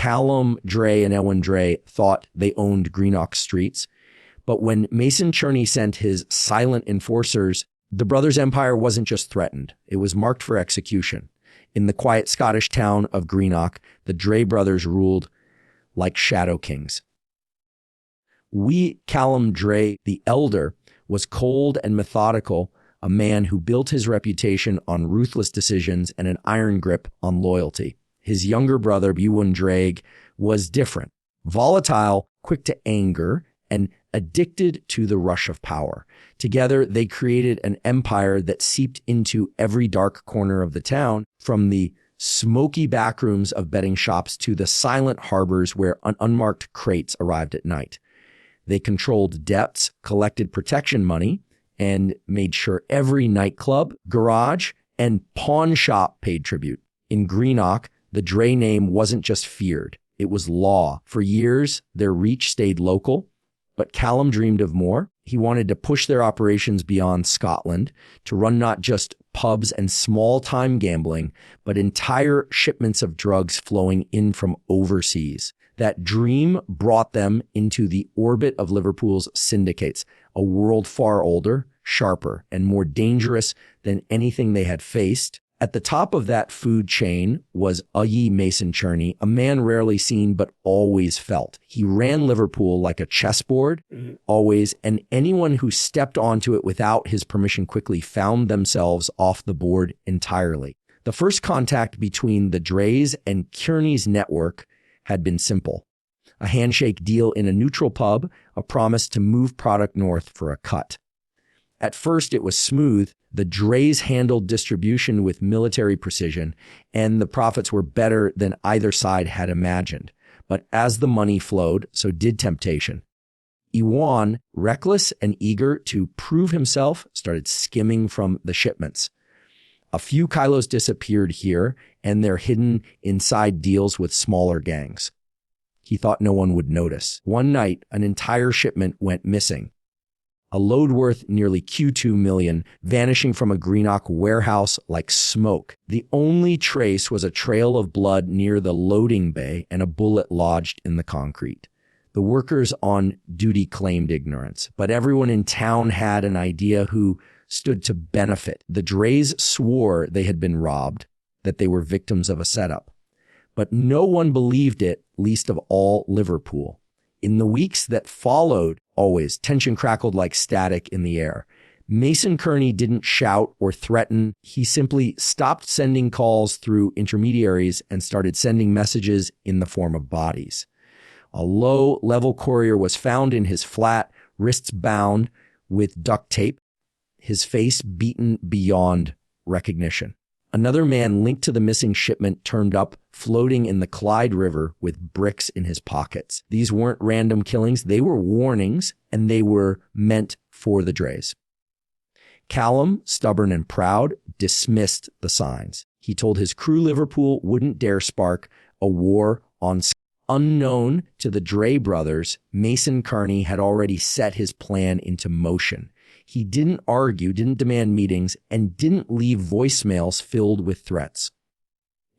Callum Dray and Elwyn Dray thought they owned Greenock streets. But when Mason Kearney sent his silent enforcers, the brothers' empire wasn't just threatened. It was marked for execution. In the quiet Scottish town of Greenock, the Dray brothers ruled like shadow kings. Callum Dray, the elder, was cold and methodical, a man who built his reputation on ruthless decisions and an iron grip on loyalty. His younger brother, Ewan Drake, was different, volatile, quick to anger, and addicted to the rush of power. Together, they created an empire that seeped into every dark corner of the town, from the smoky backrooms of betting shops to the silent harbors where unmarked crates arrived at night. They controlled debts, collected protection money, and made sure every nightclub, garage, and pawn shop paid tribute. In Greenock, the Dray name wasn't just feared, it was law. For years, their reach stayed local, but Callum dreamed of more. He wanted to push their operations beyond Scotland, to run not just pubs and small-time gambling, but entire shipments of drugs flowing in from overseas. That dream brought them into the orbit of Liverpool's syndicates, a world far older, sharper, and more dangerous than anything they had faced. At the top of that food chain was Mason Kearney, a man rarely seen but always felt. He ran Liverpool like a chessboard, always, and anyone who stepped onto it without his permission quickly found themselves off the board entirely. The first contact between the Drays and Kearney's network had been simple. A handshake deal in a neutral pub, a promise to move product north for a cut. At first, it was smooth. The Drays handled distribution with military precision, and the profits were better than either side had imagined. But as the money flowed, so did temptation. Ewan, reckless and eager to prove himself, started skimming from the shipments. A few kilos disappeared here, and they're hidden inside deals with smaller gangs. He thought no one would notice. One night, an entire shipment went missing. A load worth nearly Q2 million, vanishing from a Greenock warehouse like smoke. The only trace was a trail of blood near the loading bay and a bullet lodged in the concrete. The workers on duty claimed ignorance, but everyone in town had an idea who stood to benefit. The Drays swore they had been robbed, that they were victims of a setup. But no one believed it, least of all Liverpool. In the weeks that followed, always, tension crackled like static in the air. Mason Kearney didn't shout or threaten. He simply stopped sending calls through intermediaries and started sending messages in the form of bodies. A low-level courier was found in his flat, wrists bound with duct tape, his face beaten beyond recognition. Another man linked to the missing shipment turned up, floating in the Clyde River with bricks in his pockets. These weren't random killings. They were warnings, and they were meant for the Drays. Callum, stubborn and proud, dismissed the signs. He told his crew Liverpool wouldn't dare spark a war on Scotland. Unknown to the Dray brothers, Mason Kearney had already set his plan into motion. He didn't argue, didn't demand meetings, and didn't leave voicemails filled with threats.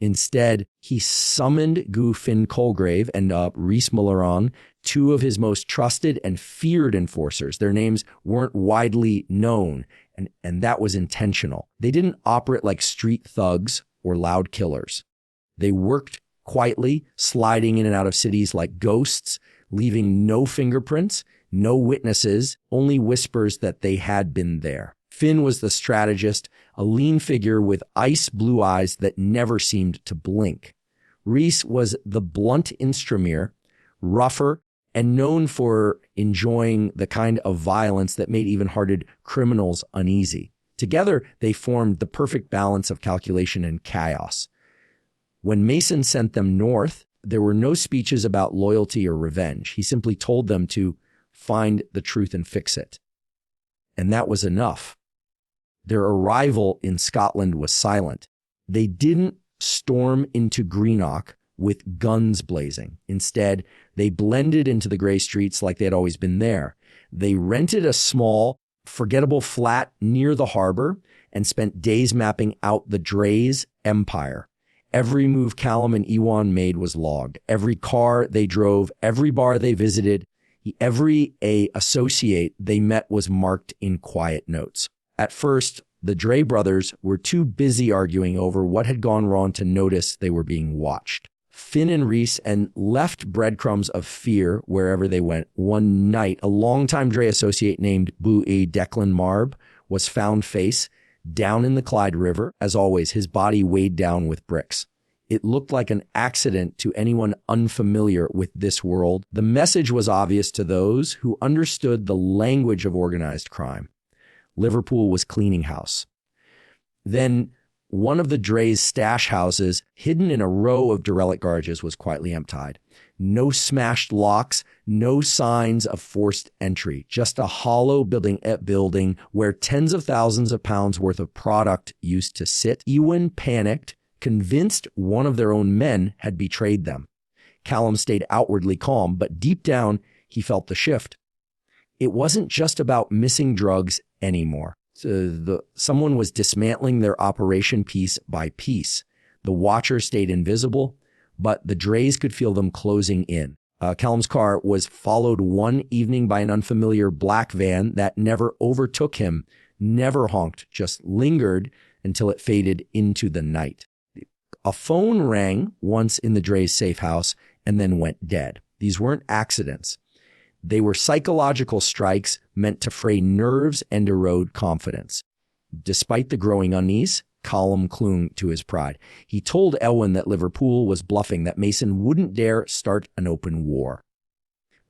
Instead, he summoned Gu Finn Colgrave and Rhys Mulleron, two of his most trusted and feared enforcers. Their names weren't widely known, and that was intentional. They didn't operate like street thugs or loud killers. They worked quietly, sliding in and out of cities like ghosts, leaving no fingerprints, no witnesses, only whispers that they had been there. Finn was the strategist, a lean figure with ice blue eyes that never seemed to blink. Rhys was the blunt instrument, rougher, and known for enjoying the kind of violence that made even hardened criminals uneasy. Together, they formed the perfect balance of calculation and chaos. When Mason sent them north, there were no speeches about loyalty or revenge. He simply told them to find the truth and fix it. And that was enough. Their arrival in Scotland was silent. They didn't storm into Greenock with guns blazing. Instead, they blended into the gray streets like they had always been there. They rented a small, forgettable flat near the harbor and spent days mapping out the Drays' empire. Every move Callum and Ewan made was logged. Every car they drove, every bar they visited, every associate they met was marked in quiet notes. At first, the Dray brothers were too busy arguing over what had gone wrong to notice they were being watched. Finn and Reese left breadcrumbs of fear wherever they went. One night, a longtime Dray associate named Bui Declan Marb was found face down in the Clyde River. As always, his body weighed down with bricks. It looked like an accident to anyone unfamiliar with this world. The message was obvious to those who understood the language of organized crime. Liverpool was cleaning house. Then one of the Dray's stash houses, hidden in a row of derelict garages, was quietly emptied. No smashed locks, no signs of forced entry, just a hollow building where tens of thousands of pounds worth of product used to sit. Ewan panicked, convinced one of their own men had betrayed them. Callum stayed outwardly calm, but deep down, he felt the shift. It wasn't just about missing drugs anymore. Someone was dismantling their operation piece by piece. The watchers stayed invisible, but the Drays could feel them closing in. Callum's car was followed one evening by an unfamiliar black van that never overtook him, never honked, just lingered until it faded into the night. A phone rang once in the Dray's safe house and then went dead. These weren't accidents. They were psychological strikes meant to fray nerves and erode confidence. Despite the growing unease, Callum clung to his pride. He told Elwyn that Liverpool was bluffing, that Mason wouldn't dare start an open war.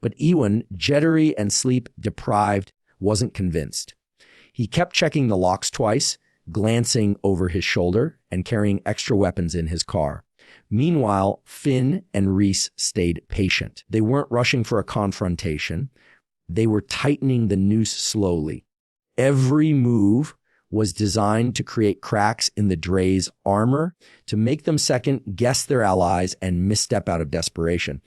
But Ewan, jittery and sleep deprived, wasn't convinced. He kept checking the locks twice, glancing over his shoulder and carrying extra weapons in his car. Meanwhile, Finn and Reese stayed patient. They weren't rushing for a confrontation. They were tightening the noose slowly. Every move was designed to create cracks in the Dray's armor, to make them second guess their allies and misstep out of desperation.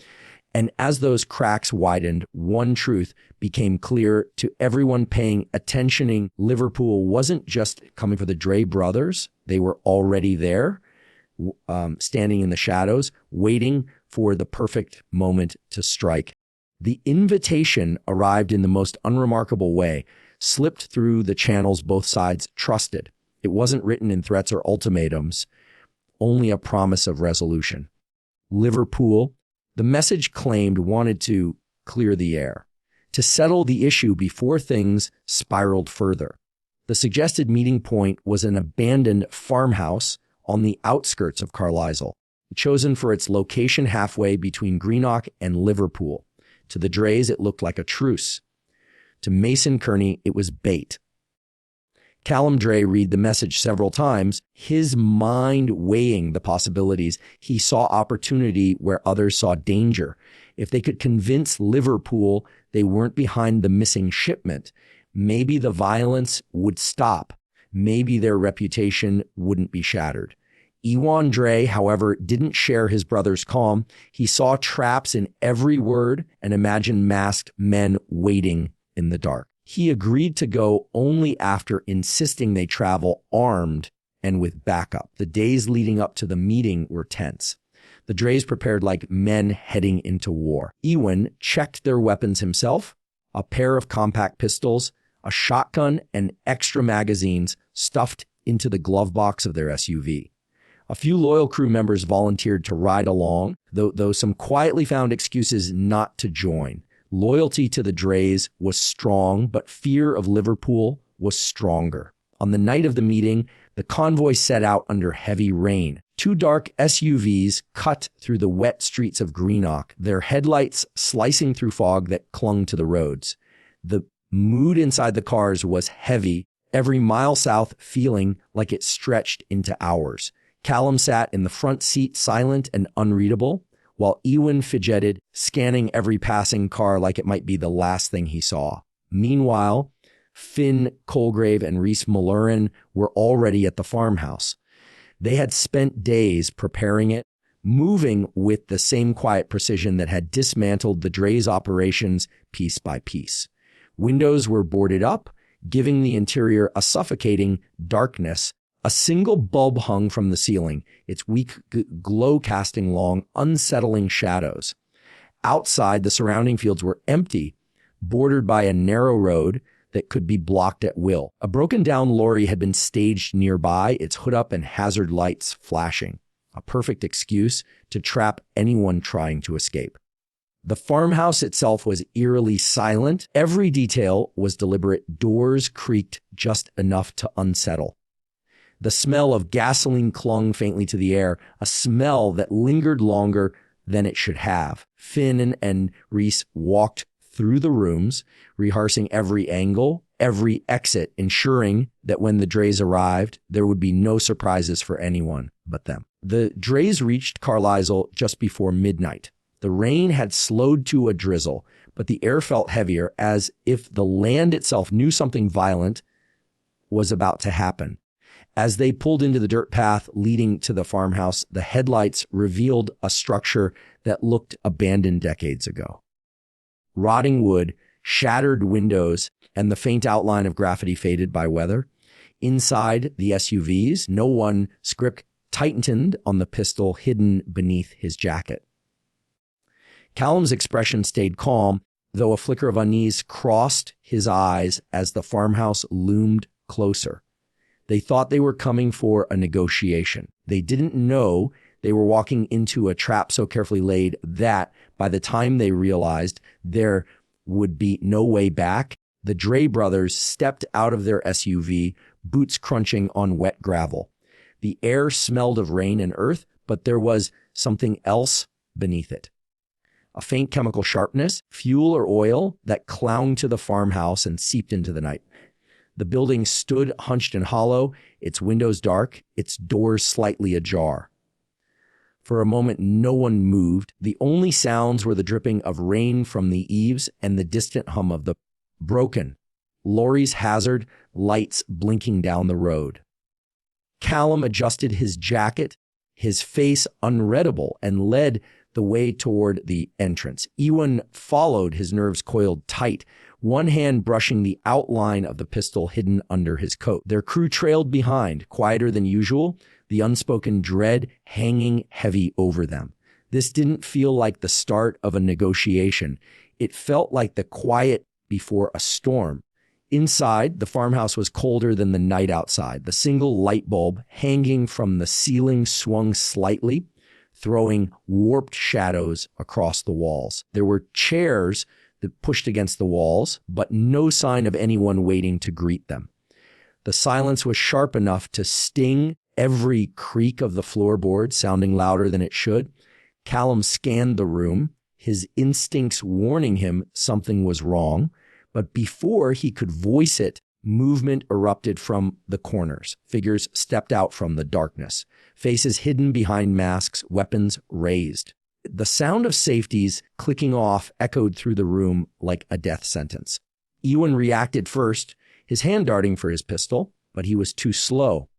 And as those cracks widened, one truth became clear to everyone paying attention. Liverpool wasn't just coming for the Dray brothers. They were already there, standing in the shadows, waiting for the perfect moment to strike. The invitation arrived in the most unremarkable way, slipped through the channels both sides trusted. It wasn't written in threats or ultimatums, only a promise of resolution. Liverpool, the message claimed, wanted to clear the air, to settle the issue before things spiraled further. The suggested meeting point was an abandoned farmhouse on the outskirts of Carlisle, chosen for its location halfway between Greenock and Liverpool. To the Drays, it looked like a truce. To Mason Kearney, it was bait. Callum Dray read the message several times, his mind weighing the possibilities. He saw opportunity where others saw danger. If they could convince Liverpool they weren't behind the missing shipment, maybe the violence would stop. Maybe their reputation wouldn't be shattered. Ewan Dray, however, didn't share his brother's calm. He saw traps in every word and imagined masked men waiting in the dark. He agreed to go only after insisting they travel armed and with backup. The days leading up to the meeting were tense. The Drays prepared like men heading into war. Ewan checked their weapons himself, a pair of compact pistols, a shotgun, and extra magazines stuffed into the glove box of their SUV. A few loyal crew members volunteered to ride along, though some quietly found excuses not to join. Loyalty to the Drays was strong, but fear of Liverpool was stronger. On the night of the meeting, the convoy set out under heavy rain. Two dark SUVs cut through the wet streets of Greenock, their headlights slicing through fog that clung to the roads. The mood inside the cars was heavy, every mile south feeling like it stretched into hours. Callum sat in the front seat, silent and unreadable, while Ewan fidgeted, scanning every passing car like it might be the last thing he saw. Meanwhile, Finn Colgrave and Reese Mullerin were already at the farmhouse. They had spent days preparing it, moving with the same quiet precision that had dismantled the Dray's operations piece by piece. Windows were boarded up, giving the interior a suffocating darkness A single bulb hung from the ceiling, its weak glow casting long, unsettling shadows. Outside, the surrounding fields were empty, bordered by a narrow road that could be blocked at will. A broken-down lorry had been staged nearby, its hood up and hazard lights flashing. A perfect excuse to trap anyone trying to escape. The farmhouse itself was eerily silent. Every detail was deliberate. Doors creaked just enough to unsettle. The smell of gasoline clung faintly to the air, a smell that lingered longer than it should have. Finn and Reese walked through the rooms, rehearsing every angle, every exit, ensuring that when the Drays arrived, there would be no surprises for anyone but them. The Drays reached Carlisle just before midnight. The rain had slowed to a drizzle, but the air felt heavier, as if the land itself knew something violent was about to happen. As they pulled into the dirt path leading to the farmhouse, the headlights revealed a structure that looked abandoned decades ago. Rotting wood, shattered windows, and the faint outline of graffiti faded by weather. Inside the SUVs, no one script tightened on the pistol hidden beneath his jacket. Callum's expression stayed calm, though a flicker of unease crossed his eyes as the farmhouse loomed closer. They thought they were coming for a negotiation. They didn't know they were walking into a trap so carefully laid that by the time they realized there would be no way back, the Dray brothers stepped out of their SUV, boots crunching on wet gravel. The air smelled of rain and earth, but there was something else beneath it. A faint chemical sharpness, fuel or oil, that clung to the farmhouse and seeped into the night. The building stood hunched and hollow, its windows dark, its doors slightly ajar. For a moment, no one moved. The only sounds were the dripping of rain from the eaves and the distant hum of the broken lorry's hazard lights blinking down the road. Callum adjusted his jacket, his face unreadable, and led the way toward the entrance. Ewan followed, his nerves coiled tight, one hand brushing the outline of the pistol hidden under his coat. Their crew trailed behind, quieter than usual, the unspoken dread hanging heavy over them. This didn't feel like the start of a negotiation. It felt like the quiet before a storm. Inside, the farmhouse was colder than the night outside. The single light bulb hanging from the ceiling swung slightly, throwing warped shadows across the walls. There were chairs that pushed against the walls, but no sign of anyone waiting to greet them. The silence was sharp enough to sting, every creak of the floorboard sounding louder than it should. Callum scanned the room, his instincts warning him something was wrong, but before he could voice it, movement erupted from the corners. Figures stepped out from the darkness, faces hidden behind masks, weapons raised. The sound of safeties clicking off echoed through the room like a death sentence. Ewan reacted first, his hand darting for his pistol, but he was too slow.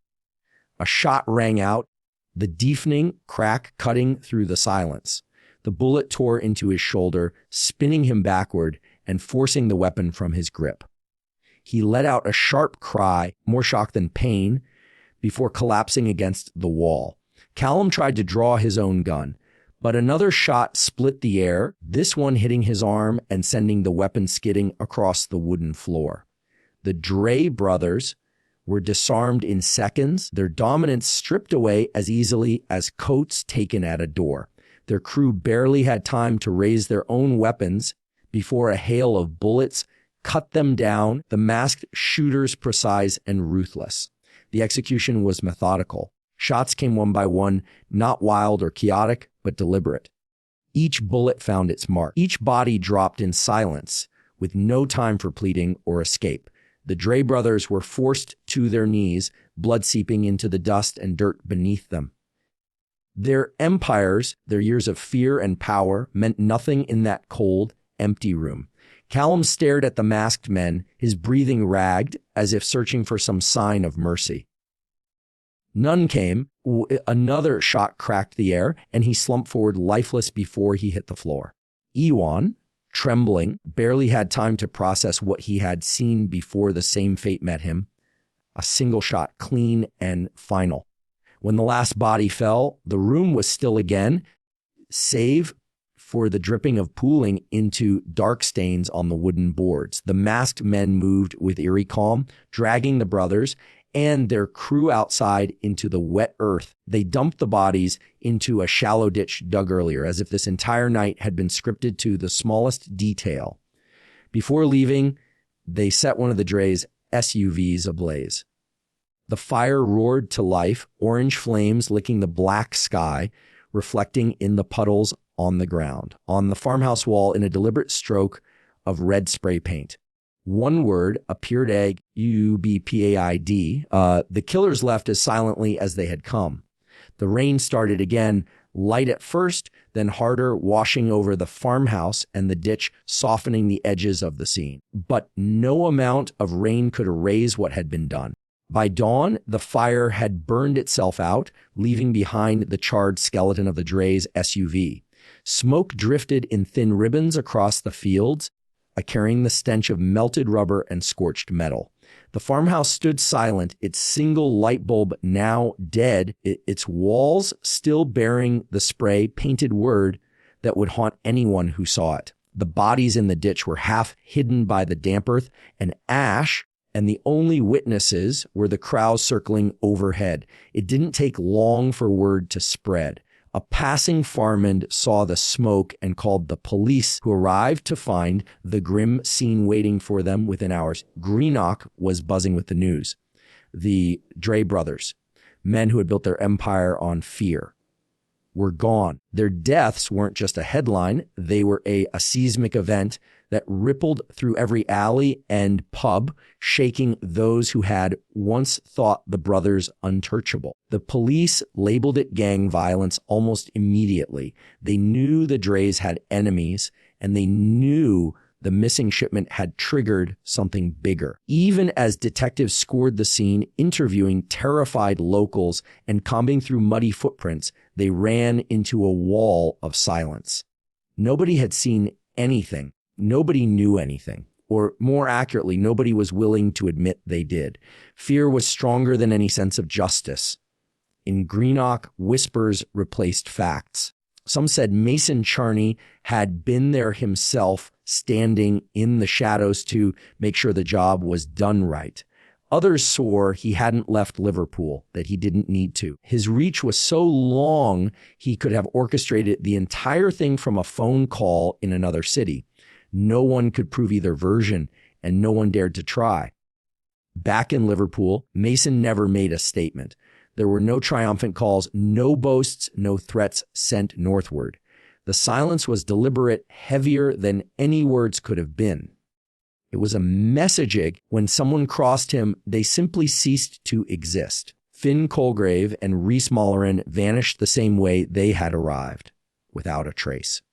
A shot rang out, the deafening crack cutting through the silence. The bullet tore into his shoulder, spinning him backward and forcing the weapon from his grip. He let out a sharp cry, more shock than pain, before collapsing against the wall. Callum tried to draw his own gun, but another shot split the air, this one hitting his arm and sending the weapon skidding across the wooden floor. The Dray brothers were disarmed in seconds, their dominance stripped away as easily as coats taken at a door. Their crew barely had time to raise their own weapons before a hail of bullets cut them down, the masked shooters precise and ruthless. The execution was methodical. Shots came one by one, not wild or chaotic, but deliberate. Each bullet found its mark. Each body dropped in silence, with no time for pleading or escape. The Dray brothers were forced to their knees, blood seeping into the dust and dirt beneath them. Their empires, their years of fear and power, meant nothing in that cold, empty room. Callum stared at the masked men, his breathing ragged, as if searching for some sign of mercy. None came. Another shot cracked the air, and he slumped forward lifeless before he hit the floor. Ewan, trembling, barely had time to process what he had seen before the same fate met him. A single shot, clean and final. When the last body fell, the room was still again, save for the dripping of pooling into dark stains on the wooden boards. The masked men moved with eerie calm, dragging the brothers and their crew outside into the wet earth. They dumped the bodies into a shallow ditch dug earlier, as if this entire night had been scripted to the smallest detail. Before leaving, they set one of the Dray's SUVs ablaze. The fire roared to life, orange flames licking the black sky, reflecting in the puddles on the ground. On the farmhouse wall, in a deliberate stroke of red spray paint, one word appeared, egg, UBPAID. The killers left as silently as they had come. The rain started again, light at first, then harder, washing over the farmhouse and the ditch, softening the edges of the scene. But no amount of rain could erase what had been done. By dawn, the fire had burned itself out, leaving behind the charred skeleton of the Dray's SUV. Smoke drifted in thin ribbons across the fields, carrying the stench of melted rubber and scorched metal. The farmhouse stood silent, its single light bulb now dead, its walls still bearing the spray-painted word that would haunt anyone who saw it. The bodies in the ditch were half hidden by the damp earth and ash, and the only witnesses were the crowds circling overhead. It didn't take long for word to spread. A passing farmhand saw the smoke and called the police, who arrived to find the grim scene waiting for them within hours. Greenock was buzzing with the news. The Dray brothers, men who had built their empire on fear, were gone. Their deaths weren't just a headline. They were a seismic event that rippled through every alley and pub, shaking those who had once thought the brothers untouchable. The police labeled it gang violence almost immediately. They knew the Drays had enemies, and they knew the missing shipment had triggered something bigger. Even as detectives scoured the scene, interviewing terrified locals and combing through muddy footprints, they ran into a wall of silence. Nobody had seen anything. Nobody knew anything. Or more accurately, nobody was willing to admit they did. Fear was stronger than any sense of justice. In Greenock, whispers replaced facts. Some said Mason Kearney had been there himself, standing in the shadows to make sure the job was done right. Others swore he hadn't left Liverpool, that he didn't need to. His reach was so long, he could have orchestrated the entire thing from a phone call in another city. No one could prove either version, and no one dared to try. Back in Liverpool, Mason never made a statement. There were no triumphant calls, no boasts, no threats sent northward. The silence was deliberate, heavier than any words could have been. It was a messaging. When someone crossed him, they simply ceased to exist. Finn Colgrave and Rhys Molleran vanished the same way they had arrived, without a trace.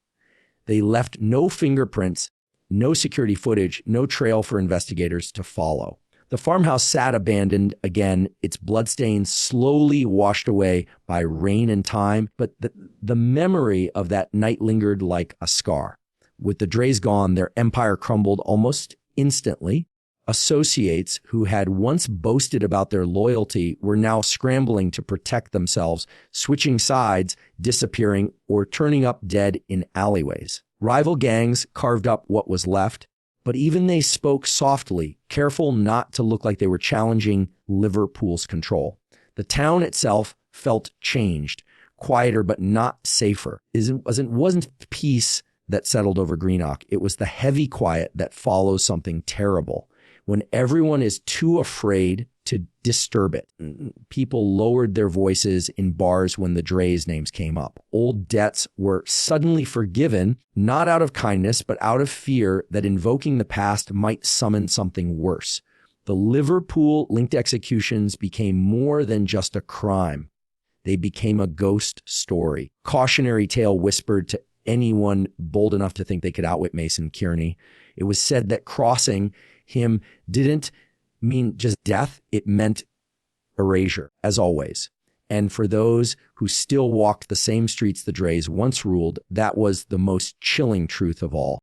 They left no fingerprints, no security footage, no trail for investigators to follow. The farmhouse sat abandoned again, its bloodstains slowly washed away by rain and time, but the memory of that night lingered like a scar. With the Drays gone, their empire crumbled almost instantly. Associates who had once boasted about their loyalty were now scrambling to protect themselves, switching sides, disappearing, or turning up dead in alleyways. Rival gangs carved up what was left, but even they spoke softly, careful not to look like they were challenging Liverpool's control. The town itself felt changed, quieter but not safer. It wasn't peace that settled over Greenock. It was the heavy quiet that follows something terrible. When everyone is too afraid to disturb it. People lowered their voices in bars when the Drays' names came up. Old debts were suddenly forgiven, not out of kindness, but out of fear that invoking the past might summon something worse. The Liverpool-Linked executions became more than just a crime. They became a ghost story. Cautionary tale whispered to anyone bold enough to think they could outwit Mason Kearney. It was said that crossing him didn't mean just death, it meant erasure, as always. And for those who still walked the same streets the Drays once ruled, that was the most chilling truth of all.